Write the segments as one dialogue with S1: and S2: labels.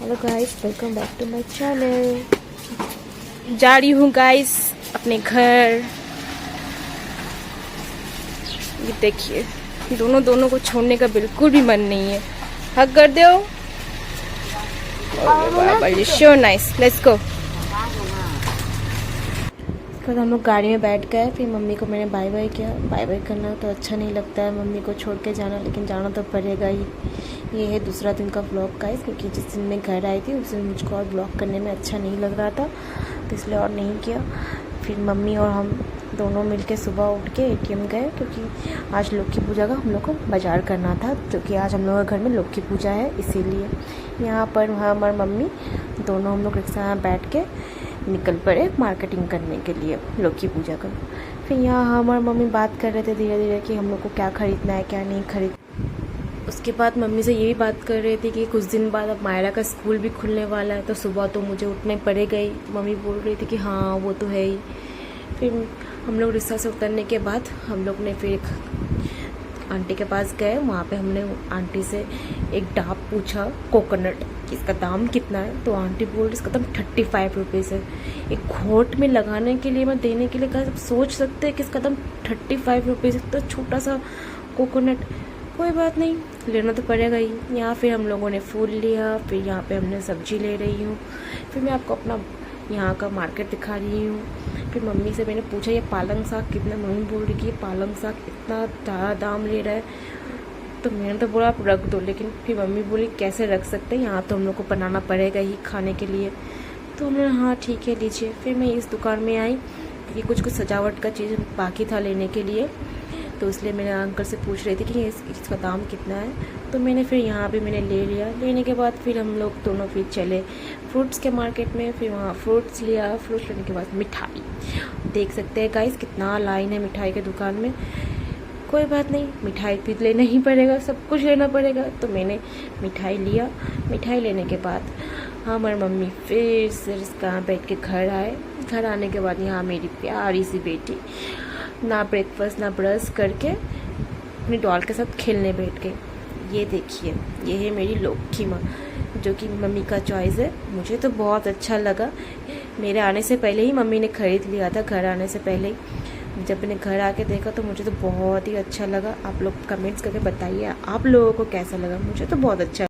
S1: Hello guys, welcome back to my channel. जा रही हूँ गाइस अपने घर। ये देखिए, दोनों को छोड़ने का बिल्कुल भी मन नहीं है। हक कर दो। So nice, let's go. कल हम लोग गाड़ी में बैठ गए, फिर मम्मी को मैंने बाय बाय किया। बाय बाय करना तो अच्छा नहीं लगता है मम्मी को छोड़ के जाना, लेकिन जाना तो पड़ेगा ही। ये है दूसरा दिन का व्लॉग गाइस, क्योंकि जिस दिन मैं घर आई थी उस दिन मुझको और व्लॉग करने में अच्छा नहीं लग रहा था, तो इसलिए और नहीं किया। फिर मम्मी और हम दोनों मिलके सुबह उठ के एटीएम गए, क्योंकि आज लक्ष्मी पूजा का हम लोग को बाज़ार करना था, क्योंकि आज हम लोग के घर में लक्ष्मी पूजा है, इसीलिए यहाँ पर वहाँ हमारी मम्मी दोनों हम लोग रिक्शा में बैठ के निकल पड़े मार्केटिंग करने के लिए लक्ष्मी पूजा का। फिर यहाँ हमारी मम्मी बात कर रहे थे धीरे धीरे कि हम लोग को क्या ख़रीदना है क्या नहीं खरीद। उसके बाद मम्मी से यही बात कर रही थी कि कुछ दिन बाद अब मायरा का स्कूल भी खुलने वाला है, तो सुबह तो मुझे उठना ही पड़ेगा ही। मम्मी बोल रही थी कि हाँ वो तो है ही। फिर हम लोग रिक्शा से उतरने के बाद हम लोग ने फिर एक आंटी के पास गए। वहाँ पे हमने आंटी से एक डाब पूछा कोकोनट, इसका दाम कितना है। तो आंटी बोल रही इसका दाम 35 रुपीज़ है। एक घोट में लगाने के लिए, मैं देने के लिए कहा, सब सोच सकते हैं कि इसका दाम 35 रुपीज़, तो छोटा सा कोकोनट। कोई बात नहीं, लेना तो पड़ेगा ही। यहाँ फिर हम लोगों ने फूल लिया, फिर यहाँ पे हमने सब्जी ले रही हूँ। फिर मैं आपको अपना यहाँ का मार्केट दिखा रही हूँ। फिर मम्मी से मैंने पूछा ये पालंग साग कितना। मम्मी बोल रही कि ये पालंग साग इतना ज़्यादा दाम ले रहा है, तो मैंने तो बोला आप रख दो, लेकिन फिर मम्मी बोली कैसे रख सकते हैं, यहाँ तो हम लोग को बनाना पड़ेगा ही खाने के लिए। तो हमने हाँ ठीक है लीजिए। फिर मैं इस दुकान में आई क्योंकि कुछ सजावट का चीज़ बाकी था लेने के लिए, तो इसलिए मैंने अंकल से पूछ रही थी कि इसका दाम कितना है। तो मैंने फिर यहाँ भी मैंने ले लिया। लेने के बाद फिर हम लोग दोनों फिर चले फ्रूट्स के मार्केट में। फिर वहाँ फ्रूट्स लिया। फ्रूट्स लेने के बाद मिठाई देख सकते हैं गाइस कितना लाइन है मिठाई के दुकान में। कोई बात नहीं, मिठाई भी लेना ही पड़ेगा, सब कुछ लेना पड़ेगा। तो मैंने मिठाई लिया। मिठाई लेने के बाद हमारी मम्मी फिर से इसका बैठ के घर आए। घर आने के बाद यहाँ मेरी प्यारी सी बेटी ना ब्रेकफास्ट ना ब्रश करके अपनी डॉल के साथ खेलने बैठ गई। ये देखिए, ये है मेरी लक्ष्मी माँ, जो कि मम्मी का चॉइस है। मुझे तो बहुत अच्छा लगा। मेरे आने से पहले ही मम्मी ने ख़रीद लिया था, घर आने से पहले ही। जब मैंने घर आके देखा तो मुझे तो बहुत ही अच्छा लगा। आप लोग कमेंट्स करके बताइए आप लोगों को कैसा लगा। मुझे तो बहुत अच्छा।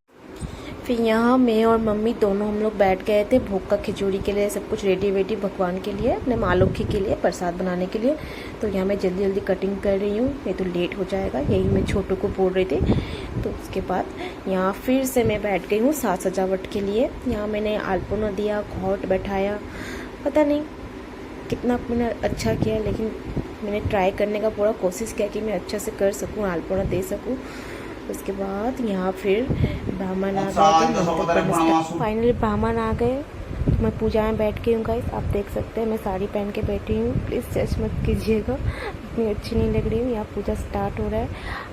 S1: फिर यहाँ मैं और मम्मी दोनों हम लोग बैठ गए थे भोग का खिचड़ी के लिए, सब कुछ रेडी वेडी भगवान के लिए, अपने माँ लक्ष्मी के लिए प्रसाद बनाने के लिए। तो यहाँ मैं जल्दी जल्दी कटिंग कर रही हूँ, नहीं तो लेट हो जाएगा, यही मैं छोटू को बोल रही थी। तो उसके बाद यहाँ फिर से मैं बैठ गई हूँ साज सजावट के लिए। यहाँ मैंने आलपना दिया, घोट बैठाया। पता नहीं कितना मैंने अच्छा किया, लेकिन मैंने ट्राई करने का पूरा कोशिश किया कि मैं अच्छा से कर सकूँ, आलपना दे सकूँ। उसके बाद यहाँ फिर ब्राह्मण आ गए। फाइनली ब्राह्मण आ गए। मैं पूजा में बैठ गई हूँ गाइस, आप देख सकते हैं मैं साड़ी पहन के बैठी हूँ। प्लीज़ जज मत कीजिएगा, इतनी अच्छी नहीं लग रही हूँ। यहाँ पूजा स्टार्ट हो रहा है।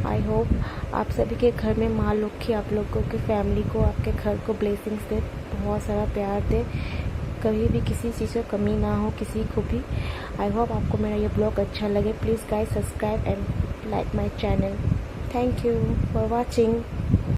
S1: आई होप आप सभी के घर में माँ लक्ष्मी आप लोगों की फैमिली को, आपके घर को ब्लेसिंग्स दे, बहुत सारा प्यार दे, कभी भी किसी चीज़ की कमी ना हो किसी को भी। आई होप आपको मेरा ये ब्लॉग अच्छा लगे। Please guys subscribe and like my channel. Thank you for watching.